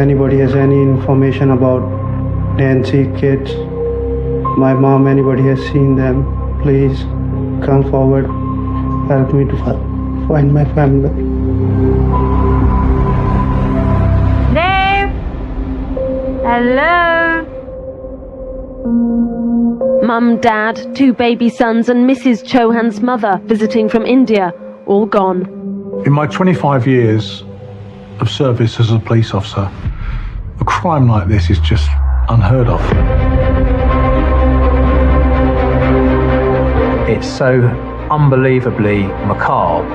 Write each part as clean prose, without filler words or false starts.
anybody has any information about Nancy kids, my mom, anybody has seen them, please come forward, help me to find my family. Hello? Mum, Dad, 2 baby sons and Mrs. Chauhan's mother visiting from India, all gone. In my 25 years of service as a police officer, a crime like this is just unheard of. It's so unbelievably macabre.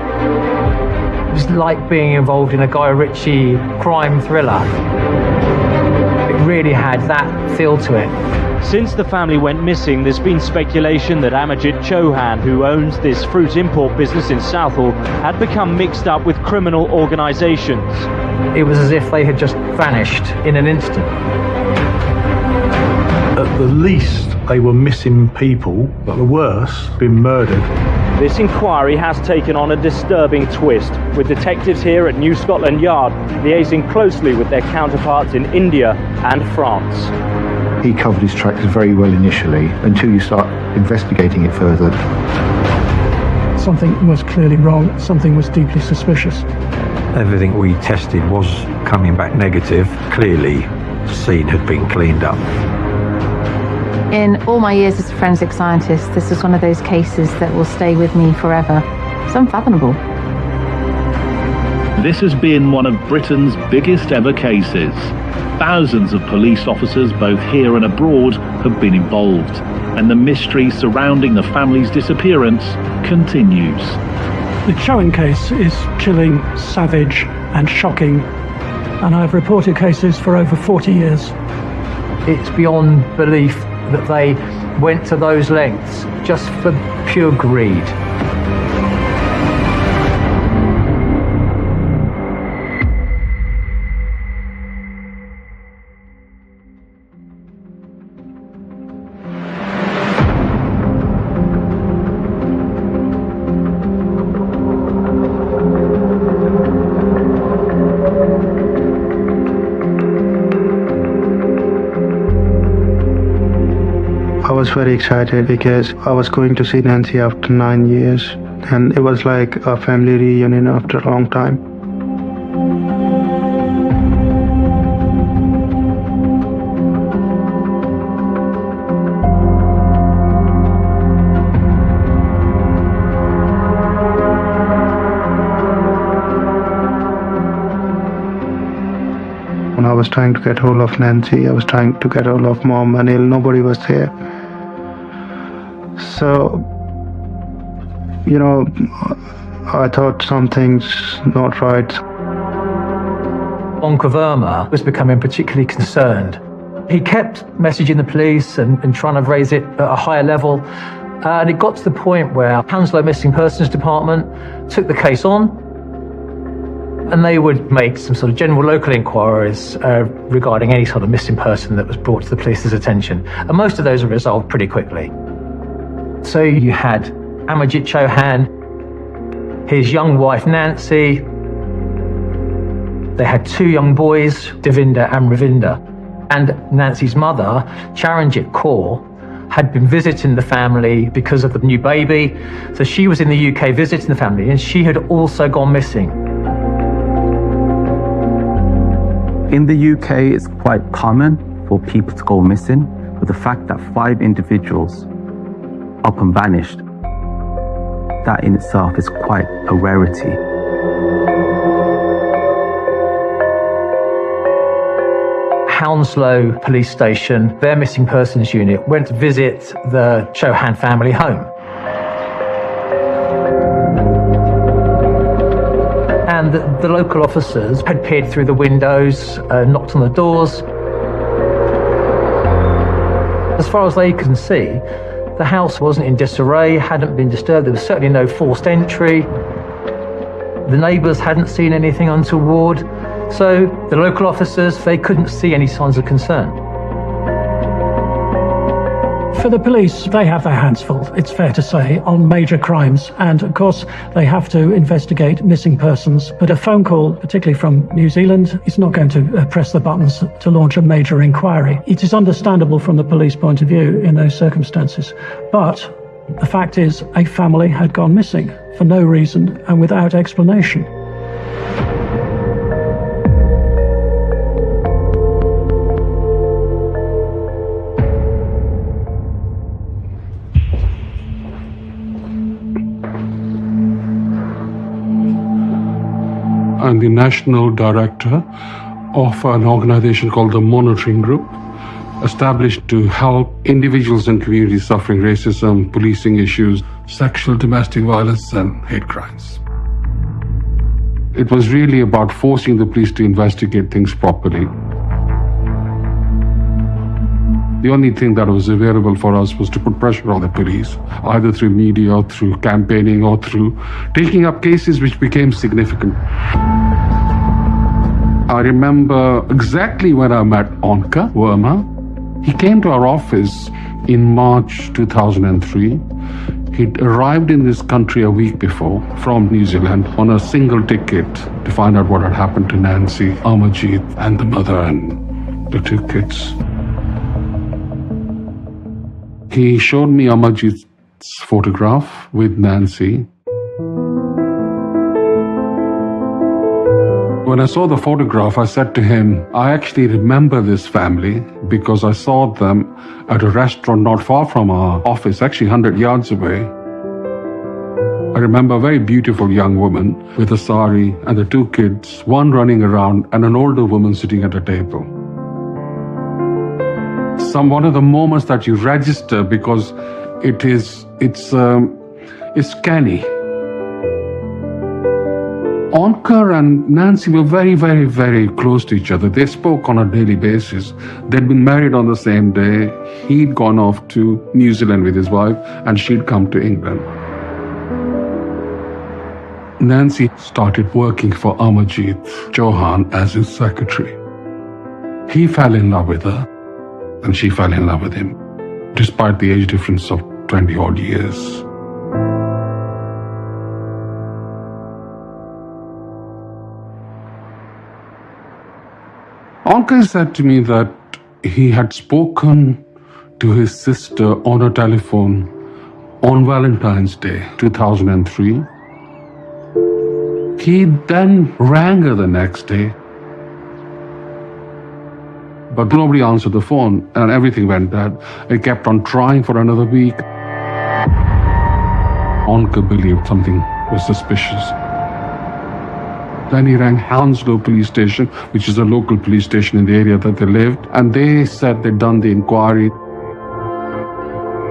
It was like being involved in a Guy Ritchie crime thriller. It really had that feel to it. Since the family went missing, there's been speculation that Amajit Chauhan, who owns this fruit import business in Southall, had become mixed up with criminal organisations. It was as if they had just vanished in an instant. At the least, they were missing people, but the worst, been murdered. This inquiry has taken on a disturbing twist, with detectives here at New Scotland Yard liaising closely with their counterparts in India and France. He covered his tracks very well initially, until you start investigating it further. Something was clearly wrong, something was deeply suspicious. Everything we tested was coming back negative. Clearly, the scene had been cleaned up. In all my years as a forensic scientist, this is one of those cases that will stay with me forever. It's unfathomable. This has been one of Britain's biggest ever cases. Thousands of police officers, both here and abroad, have been involved, and the mystery surrounding the family's disappearance continues. The Chauhan case is chilling, savage and shocking, and I've reported cases for over 40 years. It's beyond belief that they went to those lengths just for pure greed. I was very excited because I was going to see Nancy after 9 years, and it was like a family reunion after a long time. When I was trying to get hold of Nancy, I was trying to get hold of Mom, and nobody was there. So, I thought something's not right. Bonka Verma was becoming particularly concerned. He kept messaging the police and trying to raise it at a higher level. And it got to the point where Hounslow Missing Persons Department took the case on, and they would make some sort of general local inquiries regarding any sort of missing person that was brought to the police's attention. And most of those were resolved pretty quickly. So you had Amajit Chauhan, his young wife Nancy. They had 2 young boys, Devinder and Ravinder. And Nancy's mother, Charanjit Kaur, had been visiting the family because of the new baby. So she was in the UK visiting the family, and she had also gone missing. In the UK, it's quite common for people to go missing, but the fact that 5 individuals up and vanished, that in itself is quite a rarity. Hounslow Police Station, their missing persons unit, went to visit the Chauhan family home. And the local officers had peered through the windows, knocked on the doors. As far as they can see, the house wasn't in disarray, hadn't been disturbed. There was certainly no forced entry. The neighbours hadn't seen anything untoward. So the local officers, they couldn't see any signs of concern. For the police, they have their hands full, it's fair to say, on major crimes. And of course, they have to investigate missing persons. But a phone call, particularly from New Zealand, is not going to press the buttons to launch a major inquiry. It is understandable from the police point of view in those circumstances. But the fact is, a family had gone missing for no reason and without explanation. I'm the national director of an organization called the Monitoring Group, established to help individuals and communities suffering racism, policing issues, sexual domestic violence, and hate crimes. It was really about forcing the police to investigate things properly. The only thing that was available for us was to put pressure on the police, either through media or through campaigning or through taking up cases which became significant. I remember exactly when I met Onka Verma. He came to our office in March 2003. He'd arrived in this country a week before from New Zealand on a single ticket to find out what had happened to Nancy, Amarjeet, and the mother and the two kids. He showed me Amarjeet's photograph with Nancy. When I saw the photograph, I said to him, I actually remember this family because I saw them at a restaurant not far from our office, actually 100 yards away. I remember a very beautiful young woman with a sari and the two kids, one running around and an older woman sitting at a table. One of the moments that you register because it's canny. Onka and Nancy were very, very, very close to each other. They spoke on a daily basis. They'd been married on the same day. He'd gone off to New Zealand with his wife, and she'd come to England. Nancy started working for Amarjeet Chauhan as his secretary. He fell in love with her, and she fell in love with him, despite the age difference of 20-odd years. Onka said to me that he had spoken to his sister on a telephone on Valentine's Day, 2003. He then rang her the next day, but nobody answered the phone and everything went dead. He kept on trying for another week. Onka believed something was suspicious. Then he rang Hounslow police station, which is a local police station in the area that they lived, and they said they'd done the inquiry.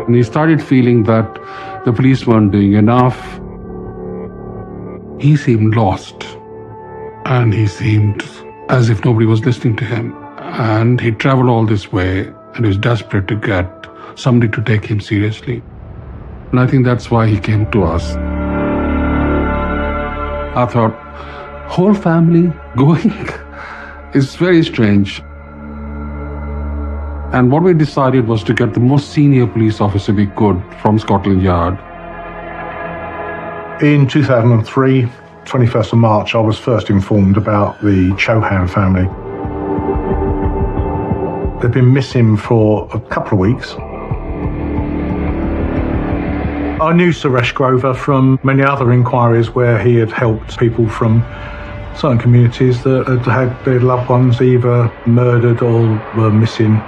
And he started feeling that the police weren't doing enough. He seemed lost, and he seemed as if nobody was listening to him. And he traveled all this way, and he was desperate to get somebody to take him seriously. And I think that's why he came to us. I thought, whole family going is very strange. And what we decided was to get the most senior police officer we could from Scotland Yard. In 2003, 21st of March, I was first informed about the Chauhan family. They've been missing for a couple of weeks. I knew Suresh Grover from many other inquiries where he had helped people from certain communities that had had their loved ones either murdered or were missing.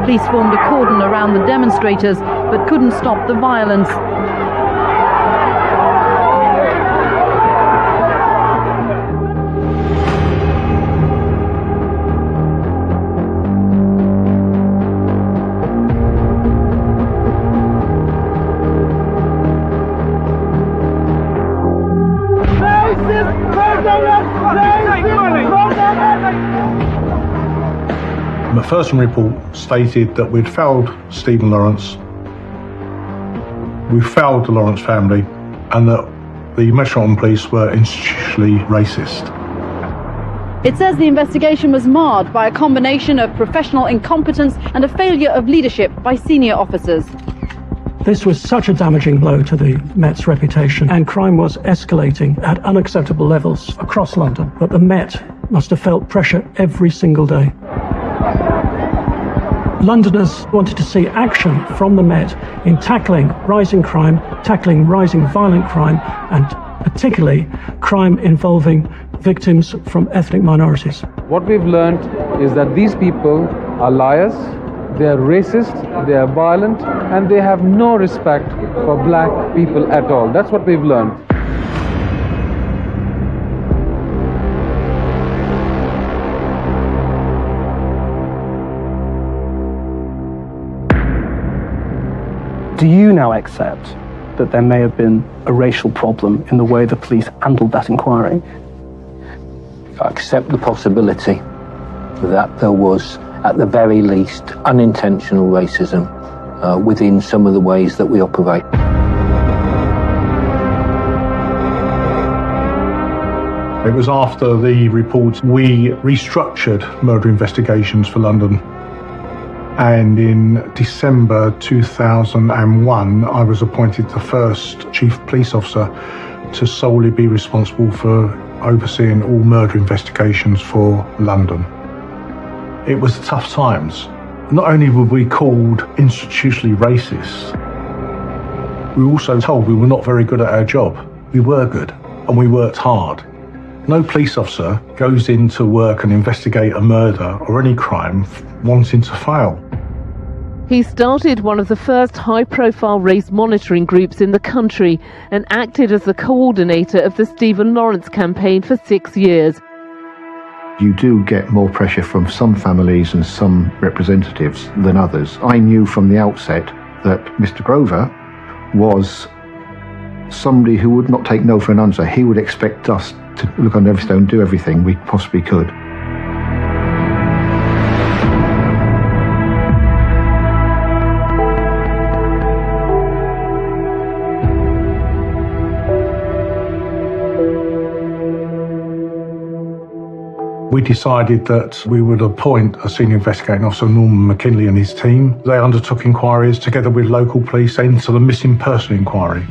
Police formed a cordon around the demonstrators but couldn't stop the violence. My first report stated that we'd failed Stephen Lawrence, we failed the Lawrence family, and that the Metropolitan Police were institutionally racist. It says the investigation was marred by a combination of professional incompetence and a failure of leadership by senior officers. This was such a damaging blow to the Met's reputation, and crime was escalating at unacceptable levels across London. But the Met must have felt pressure every single day. Londoners wanted to see action from the Met in tackling rising crime, tackling rising violent crime, and particularly crime involving victims from ethnic minorities. What we've learned is that these people are liars, they are racist, they are violent, and they have no respect for black people at all. That's what we've learned. Do you now accept that there may have been a racial problem in the way the police handled that inquiry? I accept the possibility that there was, at the very least, unintentional racism within some of the ways that we operate. It was after the reports we restructured murder investigations for London. And in December 2001, I was appointed the first Chief Police Officer to solely be responsible for overseeing all murder investigations for London. It was tough times. Not only were we called institutionally racist, we were also told we were not very good at our job. We were good, and we worked hard. No police officer goes into work and investigate a murder or any crime wanting to fail. He started one of the first high-profile race monitoring groups in the country and acted as the coordinator of the Stephen Lawrence campaign for 6 years. You do get more pressure from some families and some representatives than others. I knew from the outset that Mr. Grover was somebody who would not take no for an answer. He would expect us to look on every stone, do everything we possibly could. We decided that we would appoint a senior investigating officer, Norman McKinley, and his team. They undertook inquiries together with local police into the missing person inquiry.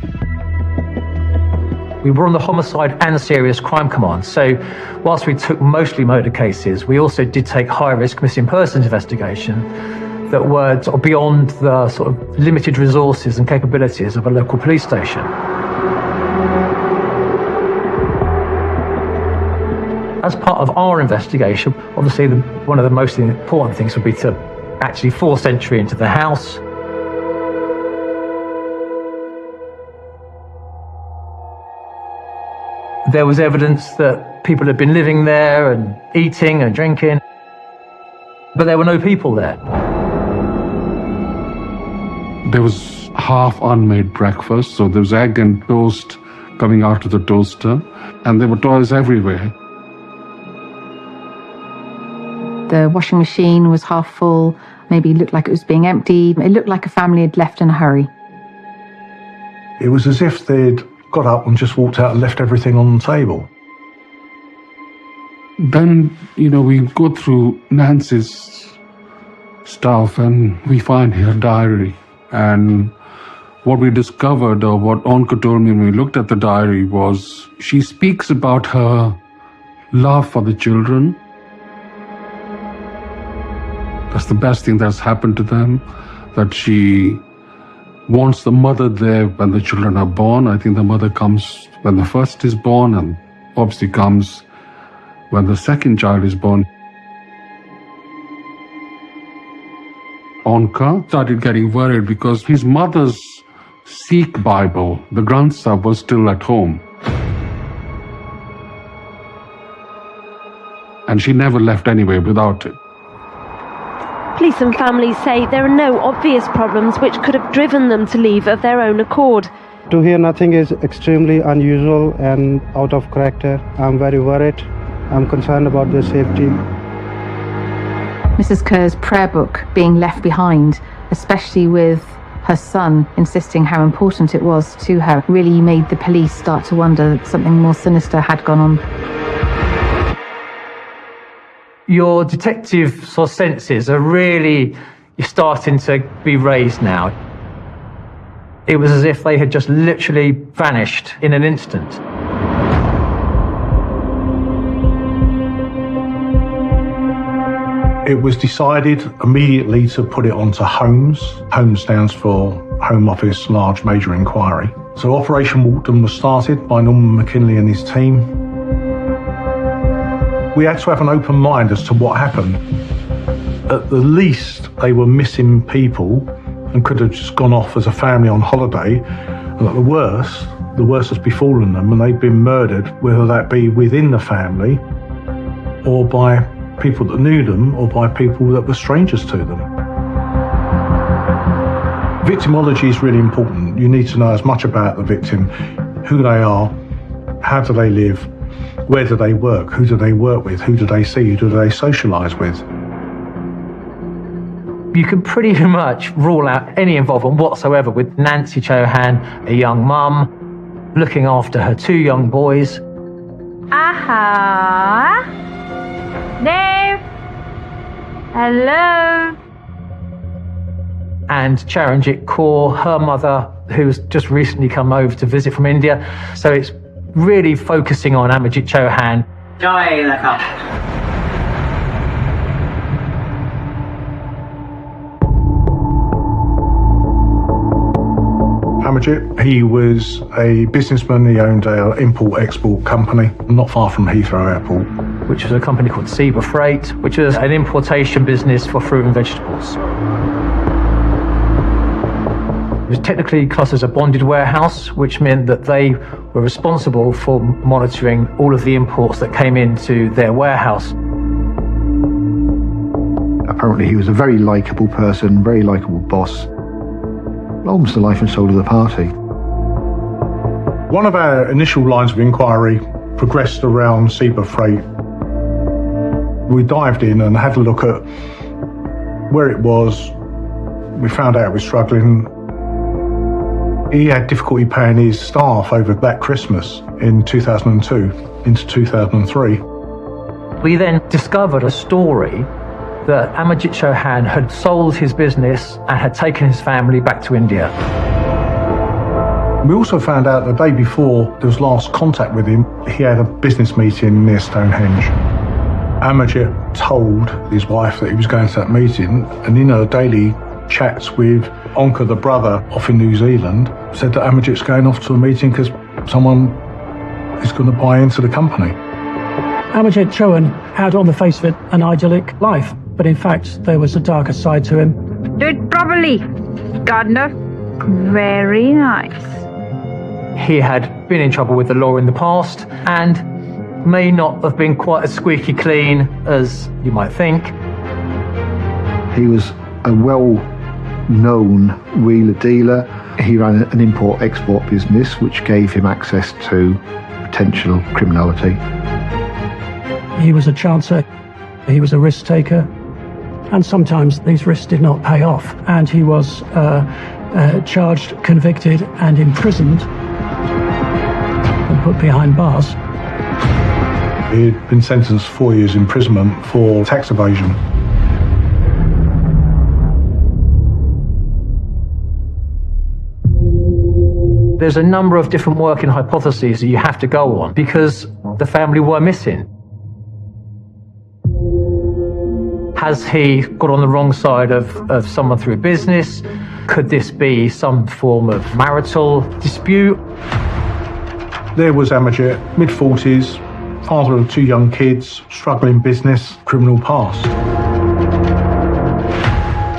We were on the homicide and serious crime command, so whilst we took mostly murder cases, we also did take high-risk missing persons investigation that were sort of beyond the sort of limited resources and capabilities of a local police station. As part of our investigation, obviously one of the most important things would be to actually force entry into the house. There was evidence that people had been living there and eating and drinking, but there were no people there. There was half unmade breakfast, so there was egg and toast coming out of the toaster, and there were toys everywhere. The washing machine was half full, maybe looked like it was being emptied. It looked like a family had left in a hurry. It was as if they'd got up and just walked out and left everything on the table. Then, we go through Nancy's stuff and we find her diary. And what we discovered, or what Onka told me when we looked at the diary, was she speaks about her love for the children. That's the best thing that's happened to them, that she wants the mother there when the children are born. I think the mother comes when the first is born and obviously comes when the second child is born. Onka started getting worried because his mother's Sikh Bible, the Granth Sahib, was still at home. And she never left anywhere without it. Police and families say there are no obvious problems which could have driven them to leave of their own accord. To hear nothing is extremely unusual and out of character. I'm very worried. I'm concerned about their safety. Mrs. Kerr's prayer book being left behind, especially with her son insisting how important it was to her, really made the police start to wonder that something more sinister had gone on. Your detective sort of senses are really starting to be raised now. It was as if they had just literally vanished in an instant. It was decided immediately to put it onto Holmes. Holmes stands for Home Office Large Major Inquiry. So Operation Walton was started by Norman McKinley and his team. We had to have an open mind as to what happened. At the least, they were missing people and could have just gone off as a family on holiday. And at the worst has befallen them and they've been murdered, whether that be within the family or by people that knew them or by people that were strangers to them. Victimology is really important. You need to know as much about the victim, who they are, how do they live, where do they work, who do they work with, who do they see, who do they socialise with. You can pretty much rule out any involvement whatsoever with Nancy Chohan, a young mum, looking after her 2 young boys. Aha! Dave! Hello! And Charanjit Kaur, her mother, who's just recently come over to visit from India. So it's really focusing on Amajit Chohan. Joy the cup. Amajit, he was a businessman. He owned an import-export company not far from Heathrow Airport, which was a company called Seba Freight, which was an importation business for fruit and vegetables. It was technically classed as a bonded warehouse, which meant that they were responsible for monitoring all of the imports that came into their warehouse. Apparently he was a very likeable person, very likeable boss. Almost the life and soul of the party. One of our initial lines of inquiry progressed around Seba Freight. We dived in and had a look at where it was. We found out it was struggling. He had difficulty paying his staff over that Christmas in 2002 into 2003. We then discovered a story that Amajit Chohan had sold his business and had taken his family back to India. We also found out the day before there was last contact with him, he had a business meeting near Stonehenge. Amajit told his wife that he was going to that meeting, and in her daily chats with Onka, the brother, off in New Zealand, said that Amajit's going off to a meeting because someone is going to buy into the company. Amajit Chohan had, on the face of it, an idyllic life, but in fact there was a darker side to him. Do it properly, Gardner. Very nice. He had been in trouble with the law in the past and may not have been quite as squeaky clean as you might think. He was a well-known wheeler-dealer. He ran an import-export business which gave him access to potential criminality. He was a chancer, he was a risk taker, and sometimes these risks did not pay off, and he was charged, convicted and imprisoned and put behind bars. He had been sentenced 4 years imprisonment for tax evasion. There's a number of different working hypotheses that you have to go on because the family were missing. Has he got on the wrong side of someone through business? Could this be some form of marital dispute? There was Amajit, mid-40s, father of 2 young kids, struggling business, criminal past.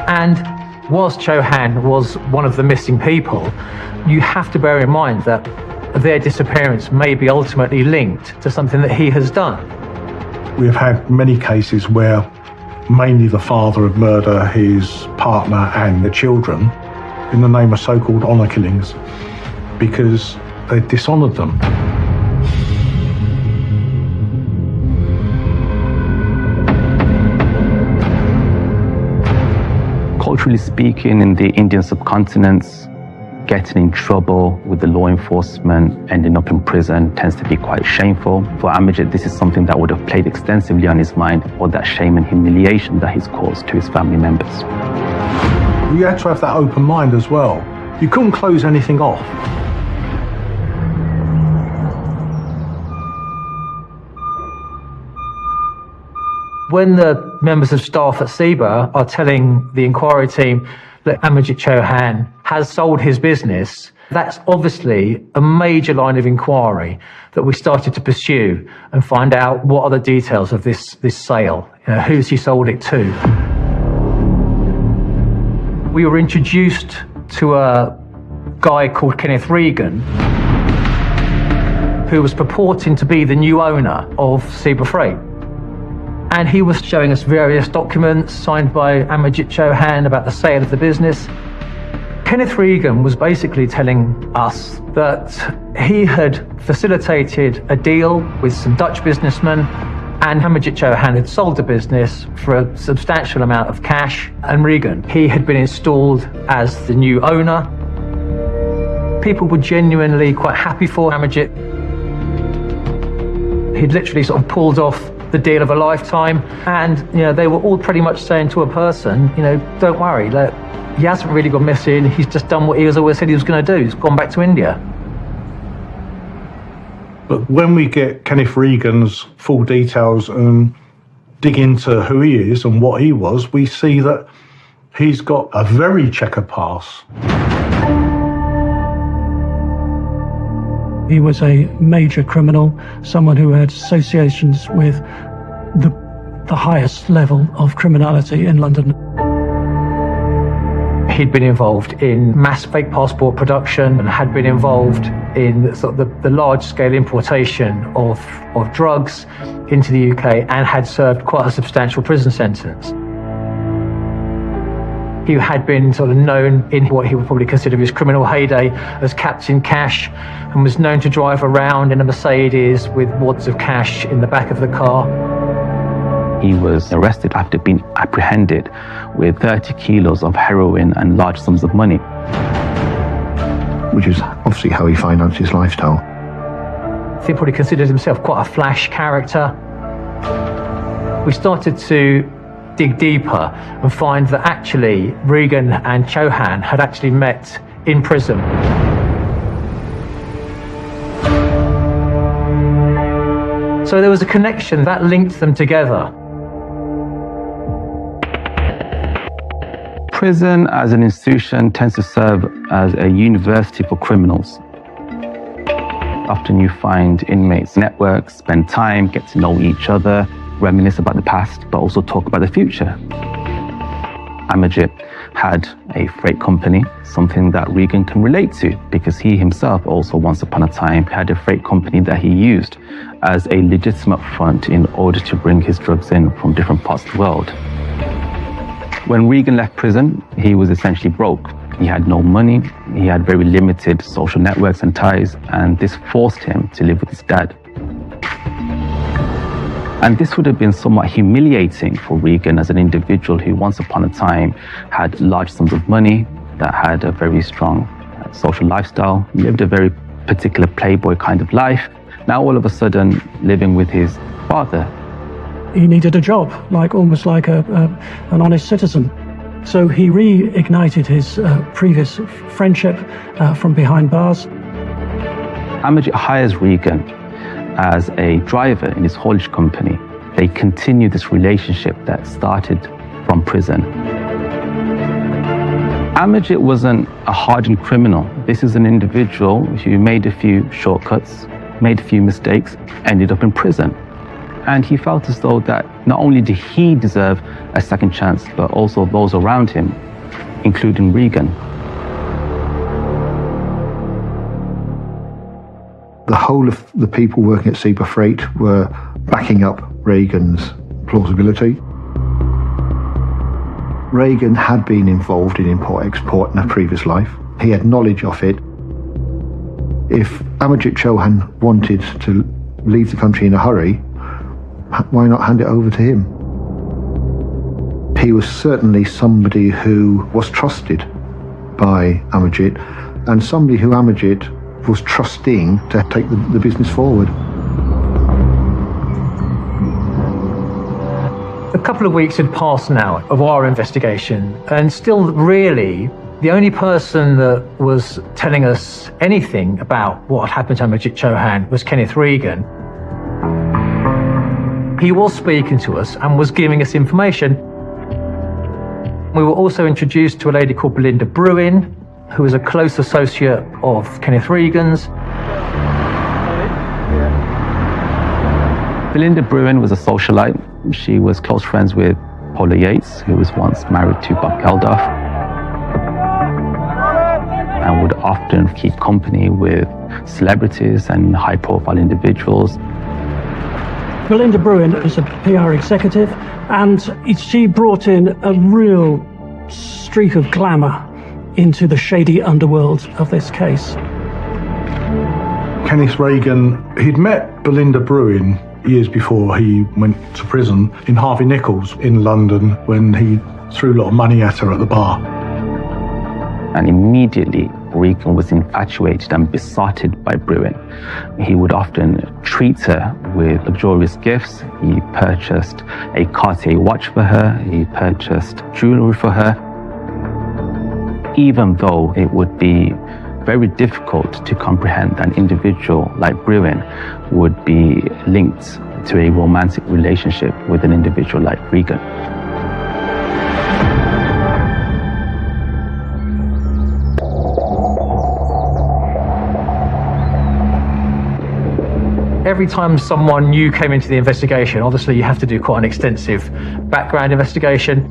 And whilst Chohan was one of the missing people, you have to bear in mind that their disappearance may be ultimately linked to something that he has done. We have had many cases where mainly the father would murder his partner and the children in the name of so-called honour killings because they dishonoured them. Culturally speaking, in the Indian subcontinent, getting in trouble with the law enforcement, ending up in prison tends to be quite shameful. For Amajit, this is something that would have played extensively on his mind, or that shame and humiliation that he's caused to his family members. You had to have that open mind as well. You couldn't close anything off. When the members of staff at SEBA are telling the inquiry team that Amajit Chauhan has sold his business, that's obviously a major line of inquiry that we started to pursue and find out what are the details of this sale. Who's he sold it to? We were introduced to a guy called Kenneth Regan, who was purporting to be the new owner of SEBA Freight. And he was showing us various documents signed by Amajit Chauhan about the sale of the business. Kenneth Regan was basically telling us that he had facilitated a deal with some Dutch businessmen, and Amajit Chauhan had sold the business for a substantial amount of cash. And Regan, he had been installed as the new owner. People were genuinely quite happy for Amajit. He'd literally sort of pulled off the deal of a lifetime, and they were all pretty much saying to a person, don't worry, he hasn't really gone missing, he's just done what he always said he was going to do, he's gone back to India. But when we get Kenneth Regan's full details and dig into who he is and what he was, we see that he's got a very checkered past. He was a major criminal, someone who had associations with the highest level of criminality in London. He'd been involved in mass fake passport production and had been involved in sort of the large-scale importation of drugs into the UK, and had served quite a substantial prison sentence. He had been sort of known in what he would probably consider his criminal heyday as Captain Cash, and was known to drive around in a Mercedes with wads of cash in the back of the car. He was arrested after being apprehended with 30 kilos of heroin and large sums of money. Which is obviously how he financed his lifestyle. He probably considered himself quite a flash character. We started to dig deeper and find that actually Regan and Chauhan had actually met in prison. So there was a connection that linked them together. Prison as an institution tends to serve as a university for criminals. Often you find inmates network, spend time, get to know each other, reminisce about the past, but also talk about the future. Amajit had a freight company, something that Regan can relate to, because he himself also once upon a time had a freight company that he used as a legitimate front in order to bring his drugs in from different parts of the world. When Regan left prison, he was essentially broke. He had no money, he had very limited social networks and ties, and this forced him to live with his dad. And this would have been somewhat humiliating for Regan as an individual who once upon a time had large sums of money, that had a very strong social lifestyle, lived a very particular playboy kind of life. Now all of a sudden living with his father. He needed a job, almost like an honest citizen. So he reignited his previous friendship from behind bars. Amajit hires Regan as a driver in his haulage company. They continue this relationship that started from prison. Amajit wasn't a hardened criminal. This is an individual who made a few shortcuts, made a few mistakes, ended up in prison. And he felt as though that not only did he deserve a second chance, but also those around him, including Regan. The whole of the people working at SEBA Freight were backing up Regan's plausibility. Regan had been involved in import-export in a previous life. He had knowledge of it. If Amajit Chauhan wanted to leave the country in a hurry, why not hand it over to him? He was certainly somebody who was trusted by Amajit, and somebody who Amajit was trusting to take the business forward. A couple of weeks had passed now of our investigation, and still really the only person that was telling us anything about what had happened to Amajit Chauhan was Kenneth Regan. He was speaking to us and was giving us information. We were also introduced to a lady called Belinda Bruin, who was a close associate of Kenneth Regan's. Belinda Bruin was a socialite. She was close friends with Paula Yates, who was once married to Bob Geldof, and would often keep company with celebrities and high-profile individuals. Belinda Bruin is a PR executive, and she brought in a real streak of glamour into the shady underworld of this case. Kenneth Regan, he'd met Belinda Bruin years before he went to prison in Harvey Nichols in London when he threw a lot of money at her at the bar. And immediately Regan was infatuated and besotted by Bruin. He would often treat her with luxurious gifts. He purchased a Cartier watch for her. He purchased jewelry for her. Even though it would be very difficult to comprehend that an individual like Bruin would be linked to a romantic relationship with an individual like Regan. Every time someone new came into the investigation, obviously you have to do quite an extensive background investigation.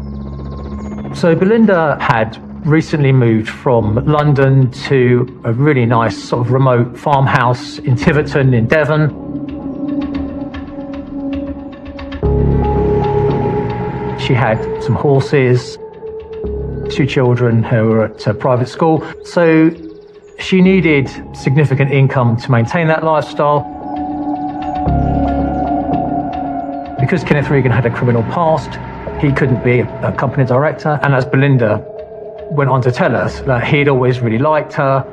So Belinda had recently moved from London to a really nice sort of remote farmhouse in Tiverton in Devon. She had some horses, 2 children who were at a private school. So she needed significant income to maintain that lifestyle. Because Kenneth Regan had a criminal past, he couldn't be a company director. And as Belinda went on to tell us, that he'd always really liked her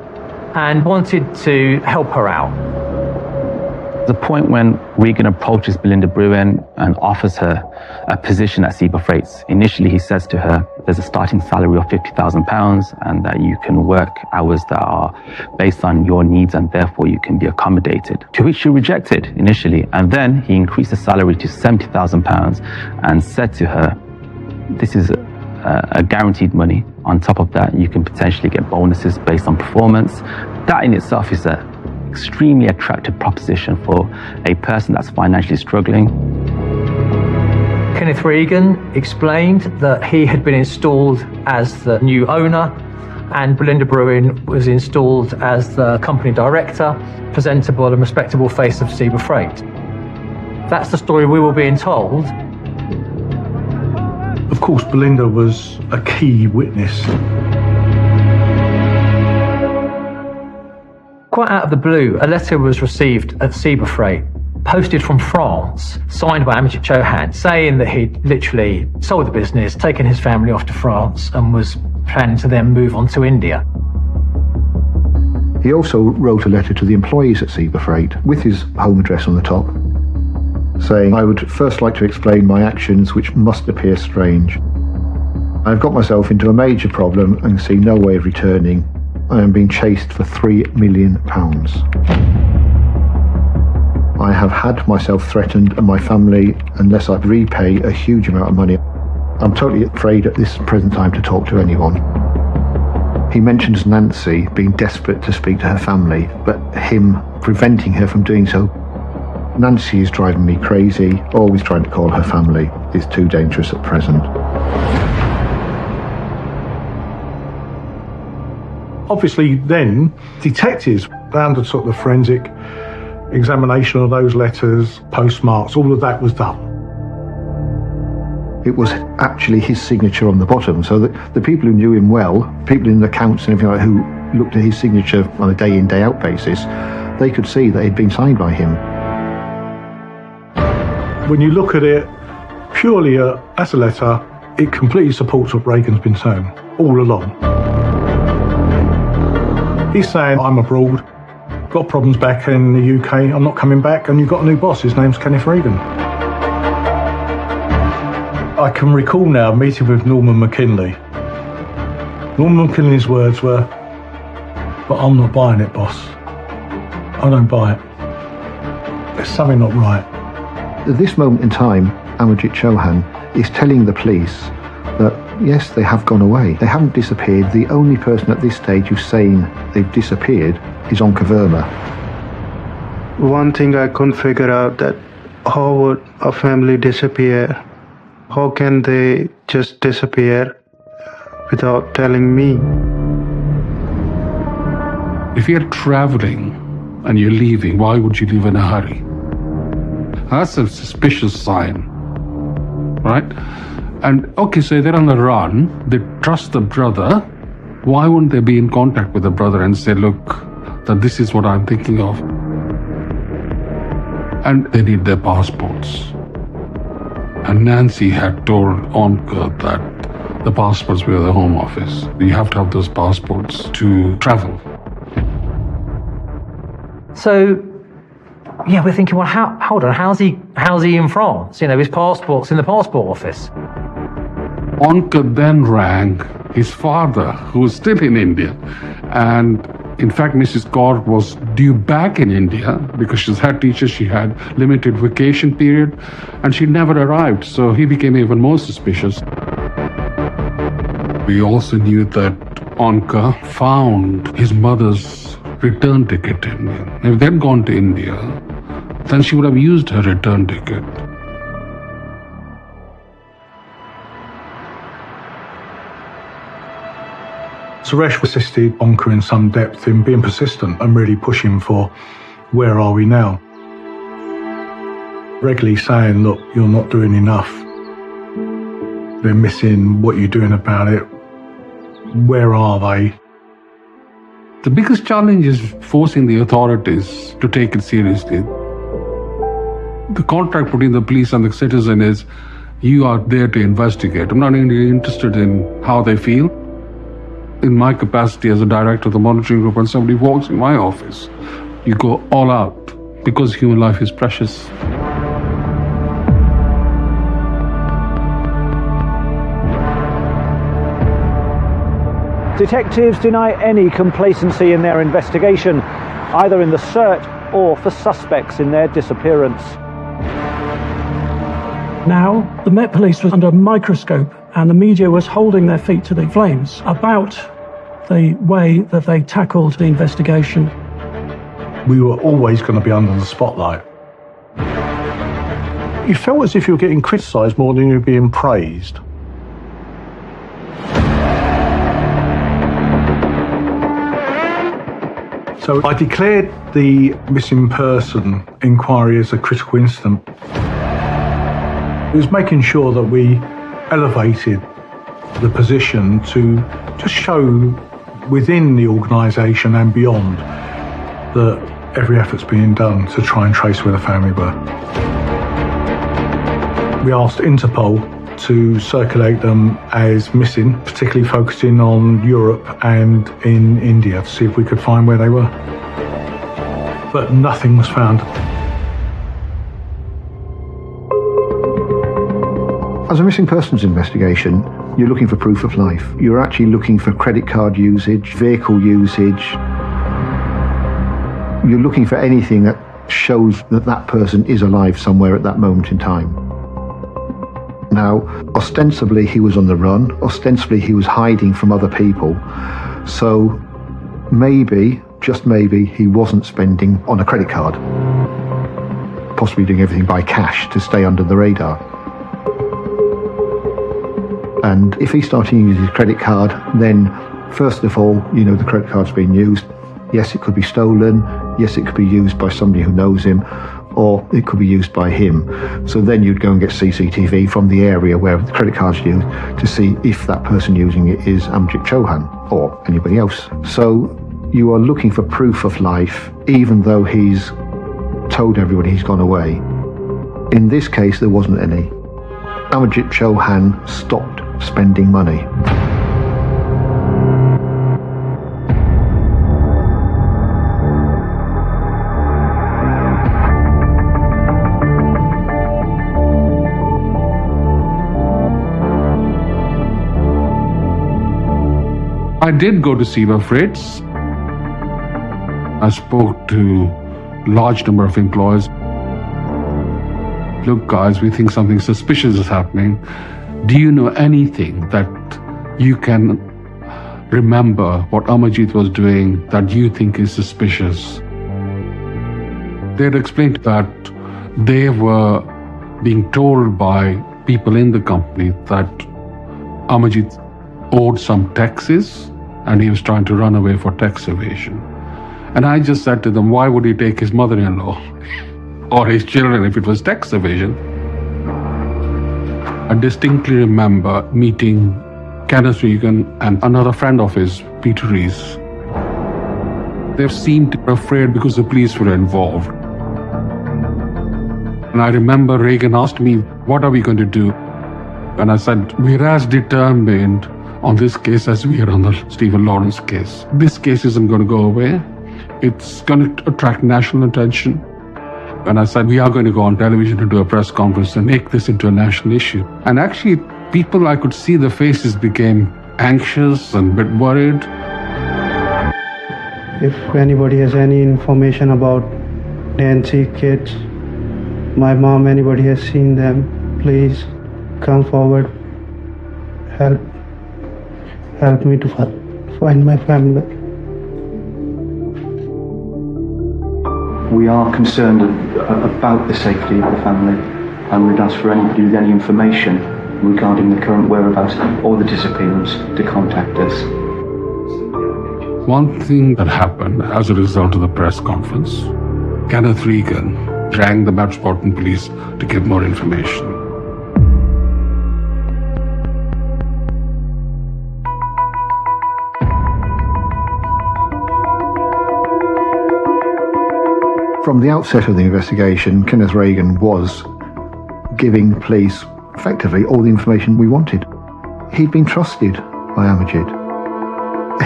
and wanted to help her out. The point when Regan approaches Belinda Bruin and offers her a position at Zebra Freights. Initially, he says to her, there's a starting salary of £50,000 and that you can work hours that are based on your needs and therefore you can be accommodated. To which she rejected initially. And then he increased the salary to £70,000 and said to her, this is a guaranteed money. On top of that, you can potentially get bonuses based on performance. That in itself is an extremely attractive proposition for a person that's financially struggling. Kenneth Regan explained that he had been installed as the new owner and Belinda Bruin was installed as the company director, presentable and respectable face of Zebra Freight. That's the story we were being told. Of course, Belinda was a key witness. Quite out of the blue, a letter was received at Zebra Freight, posted from France, signed by Amajit Chauhan, saying that he'd literally sold the business, taken his family off to France, and was planning to then move on to India. He also wrote a letter to the employees at Zebra Freight with his home address on the top, saying, I would first like to explain my actions which must appear strange. I've got myself into a major problem and see no way of returning. I am being chased for £3 million. I have had myself threatened and my family unless I repay a huge amount of money. I'm totally afraid at this present time to talk to anyone. He mentions Nancy being desperate to speak to her family, but him preventing her from doing so. Nancy is driving me crazy, always trying to call her family. It's too dangerous at present. Obviously then, detectives undertook the forensic examination of those letters, postmarks, all of that was done. It was actually his signature on the bottom, so that the people who knew him well, people in the accounts and everything like who looked at his signature on a day-in, day-out basis, they could see that it had been signed by him. When you look at it purely as a letter, It completely supports what Reagan's been saying all along. He's saying, I'm abroad, got problems back in the UK, I'm not coming back, and you've got a new boss, his name's Kenneth Reagan. I can recall now a meeting with Norman McKinley. Norman McKinley's words were, but I'm not buying it, boss. I don't buy it. There's something not right. At this moment in time, Amarjit Chauhan is telling the police that, yes, they have gone away. They haven't disappeared. The only person at this stage who's saying they've disappeared is Onka Verma. One thing I couldn't figure out, that how would a family disappear? How can they just disappear without telling me? If you're traveling and you're leaving, why would you leave in a hurry? That's a suspicious sign, right? And okay, so they're on the run, they trust the brother. Why wouldn't they be in contact with the brother and say, look, that this is what I'm thinking of? And they need their passports. And Nancy had told Onka that the passports were the Home Office. You have to have those passports to travel. So, yeah, we're thinking, well, hold on, how's he in France? You know, his passport's in the passport office. Onka then rang his father, who was still in India. And in fact, Mrs. Kaur was due back in India because she's head teacher, she had limited vacation period, and she never arrived. So he became even more suspicious. We also knew that Onka found his mother's return ticket in India. If they'd gone to India, then she would have used her return ticket. Suresh assisted Onka in some depth in being persistent and really pushing for where are we now. Regularly saying, look, you're not doing enough. They're missing, what you're doing about it. Where are they? The biggest challenge is forcing the authorities to take it seriously. The contract between the police and the citizen is, you are there to investigate. I'm not really interested in how they feel. In my capacity as a director of the monitoring group, when somebody walks in my office, you go all out because human life is precious. Detectives deny any complacency in their investigation, either in the search or for suspects in their disappearance. Now, the Met Police was under a microscope and the media was holding their feet to the flames about the way that they tackled the investigation. We were always going to be under the spotlight. You felt as if you were getting criticised more than you were being praised. So I declared the missing person inquiry as a critical incident. It was making sure that we elevated the position to just show within the organisation and beyond that every effort's being done to try and trace where the family were. We asked Interpol to circulate them as missing, particularly focusing on Europe and in India to see if we could find where they were. But nothing was found. As a missing persons investigation, you're looking for proof of life. You're actually looking for credit card usage, vehicle usage. You're looking for anything that shows that that person is alive somewhere at that moment in time. Now, ostensibly he was on the run, ostensibly he was hiding from other people, so maybe, just maybe, he wasn't spending on a credit card, possibly doing everything by cash to stay under the radar. And if he started using his credit card, then first of all, you know the credit card's being used. Yes, it could be stolen. Yes, it could be used by somebody who knows him, or it could be used by him. So then you'd go and get CCTV from the area where the credit card's used to see if that person using it is Amarjit Chauhan or anybody else. So you are looking for proof of life, even though he's told everybody he's gone away. In this case, there wasn't any. Amarjit Chauhan stopped spending money. I did go to Seaver Freights. I spoke to a large number of employees. Look, guys, we think something suspicious is happening. Do you know anything that you can remember what Amarjit was doing that you think is suspicious? They had explained that they were being told by people in the company that Amarjit owed some taxes and he was trying to run away for tax evasion. And I just said to them, why would he take his mother-in-law or his children if it was tax evasion? I distinctly remember meeting Kenneth Regan and another friend of his, Peter Rees. They seemed afraid because the police were involved. And I remember Regan asked me, what are we going to do? And I said, we're as determined on this case as we are on the Stephen Lawrence case. This case isn't going to go away. It's going to attract national attention. And I said, we are going to go on television to do a press conference and make this into a national issue. And actually, people, I could see their faces became anxious and a bit worried. If anybody has any information about Nancy kids, my mom, anybody has seen them, please come forward. Help me to find my family. We are concerned about the safety of the family and we'd ask for anybody with any information regarding the current whereabouts or the disappearance to contact us. One thing that happened as a result of the press conference, Kenneth Regan rang the Metropolitan Police to give more information. From the outset of the investigation, Kenneth Regan was giving police effectively all the information we wanted. He'd been trusted by Amarjit.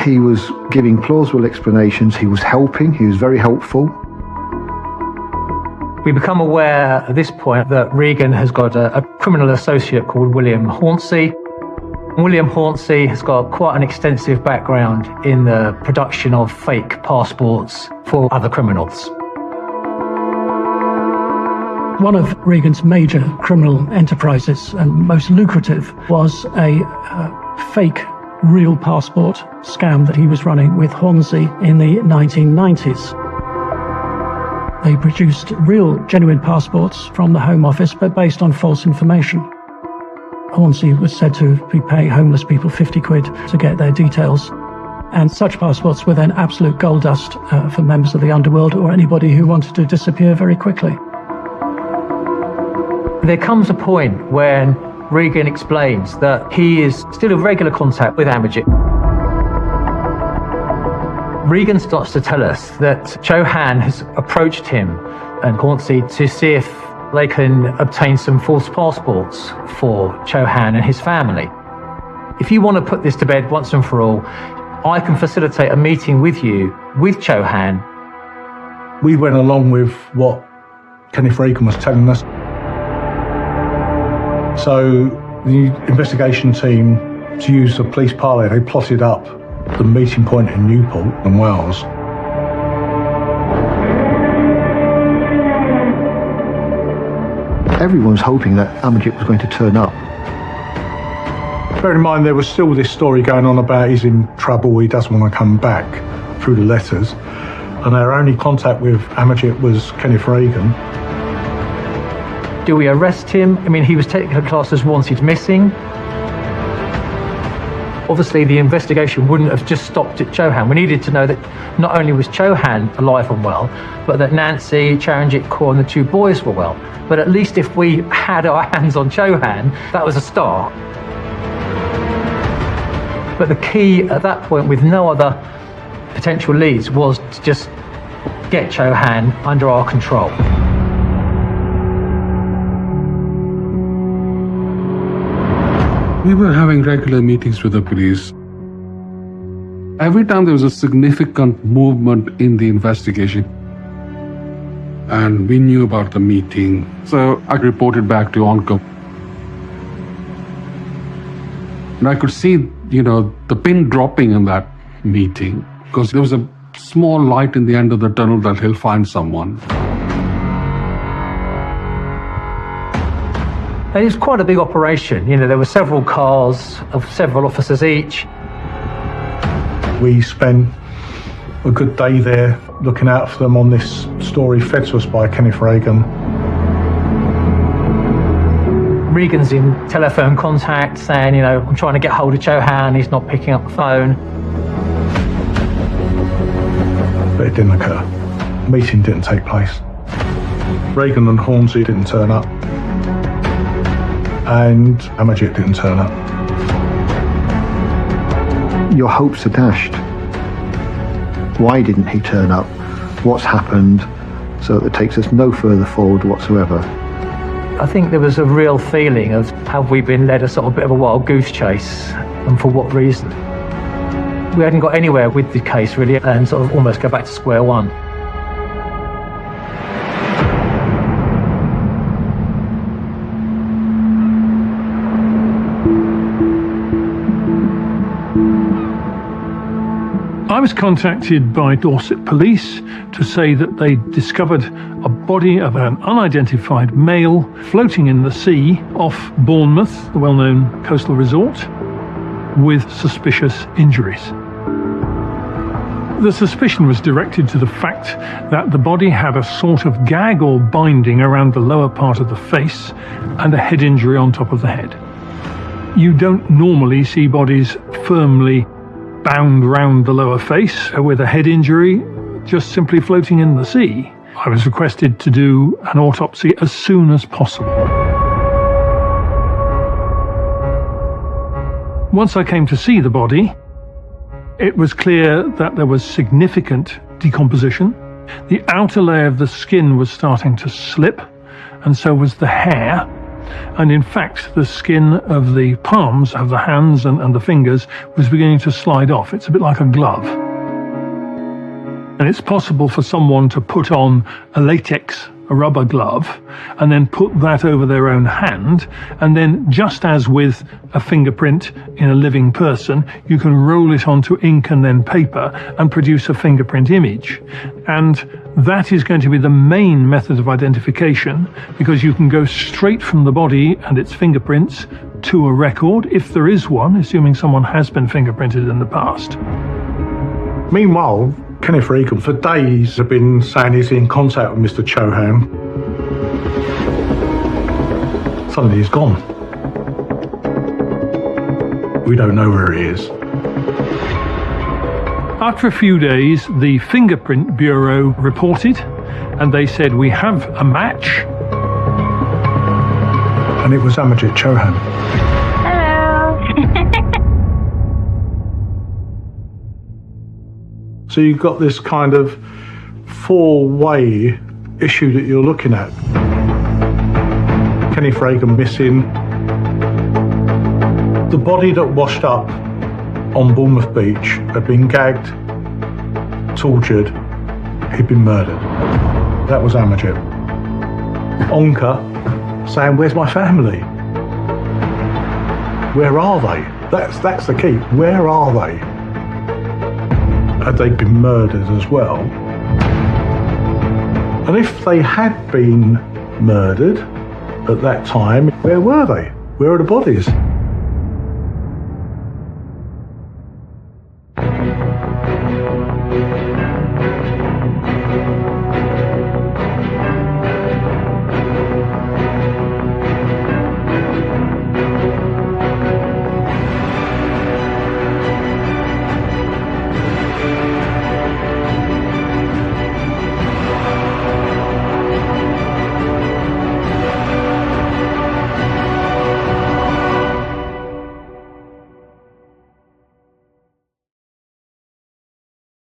He was giving plausible explanations, he was helping, he was very helpful. We become aware at this point that Regan has got a criminal associate called William Hornsey. William Hornsey has got quite an extensive background in the production of fake passports for other criminals. One of Regan's major criminal enterprises and most lucrative was a fake real passport scam that he was running with Hornsey in the 1990s. They produced real, genuine passports from the Home Office, but based on false information. Hornsey was said to be paying homeless people 50 quid to get their details. And such passports were then absolute gold dust for members of the underworld or anybody who wanted to disappear very quickly. There comes a point when Regan explains that he is still in regular contact with Amarjit. Regan starts to tell us that Chauhan has approached him and Hornsey to see if they can obtain some false passports for Chauhan and his family. If you want to put this to bed once and for all, I can facilitate a meeting with you, with Chauhan. We went along with what Kenneth Regan was telling us. So the investigation team, to use the police parley, they plotted up the meeting point in Newport and Wales. Everyone was hoping that Amarjit was going to turn up. Bear in mind, there was still this story going on about he's in trouble, he doesn't want to come back through the letters. And our only contact with Amarjit was Kenneth Regan. Do we arrest him? I mean, he was technically classed as wanted missing. Obviously, the investigation wouldn't have just stopped at Chauhan. We needed to know that not only was Chauhan alive and well, but that Nancy, Charanjit Kaur and the two boys were well. But at least if we had our hands on Chauhan, that was a start. But the key at that point, with no other potential leads, was to just get Chauhan under our control. We were having regular meetings with the police. Every time there was a significant movement in the investigation, and we knew about the meeting, so I reported back to ONCO. And I could see, the pin dropping in that meeting, because there was a small light in the end of the tunnel that he'll find someone. It was quite a big operation. There were several cars of several officers each. We spent a good day there looking out for them on this story fed to us by Kenneth Reagan. Regan's in telephone contact saying, I'm trying to get hold of Chauhan, he's not picking up the phone. But it didn't occur. The meeting didn't take place. Reagan and Hornsey didn't turn up. And Amajit didn't turn up. Your hopes are dashed. Why didn't he turn up? What's happened? So that it takes us no further forward whatsoever. I think there was a real feeling of, have we been led a sort of bit of a wild goose chase, and for what reason? We hadn't got anywhere with the case really, and sort of almost go back to square one. I was contacted by Dorset Police to say that they discovered a body of an unidentified male floating in the sea off Bournemouth, the well-known coastal resort, with suspicious injuries. The suspicion was directed to the fact that the body had a sort of gag or binding around the lower part of the face and a head injury on top of the head. You don't normally see bodies firmly bound round the lower face with a head injury just simply floating in the sea. I was requested to do an autopsy as soon as possible. Once I came to see the body, it was clear that there was significant decomposition. The outer layer of the skin was starting to slip, and so was the hair. And in fact, the skin of the palms of the hands and the fingers was beginning to slide off. It's a bit like a glove. And it's possible for someone to put on a rubber glove, and then put that over their own hand, and then, just as with a fingerprint in a living person, you can roll it onto ink and then paper and produce a fingerprint image. And that is going to be the main method of identification, because you can go straight from the body and its fingerprints to a record, if there is one, assuming someone has been fingerprinted in the past. Meanwhile, Kenneth Reagan for days have been saying he's in contact with Mr. Chauhan. Suddenly he's gone. We don't know where he is. After a few days, the Fingerprint Bureau reported, and they said, we have a match. And it was Amajit Chauhan. So you've got this kind of four-way issue that you're looking at. Kenneth Reagan missing. The body that washed up on Bournemouth Beach had been gagged, tortured, he'd been murdered. That was Amajit. Onka saying, where's my family? Where are they? That's the key. Where are they? Had they been murdered as well? And if they had been murdered at that time, where were they? Where are the bodies?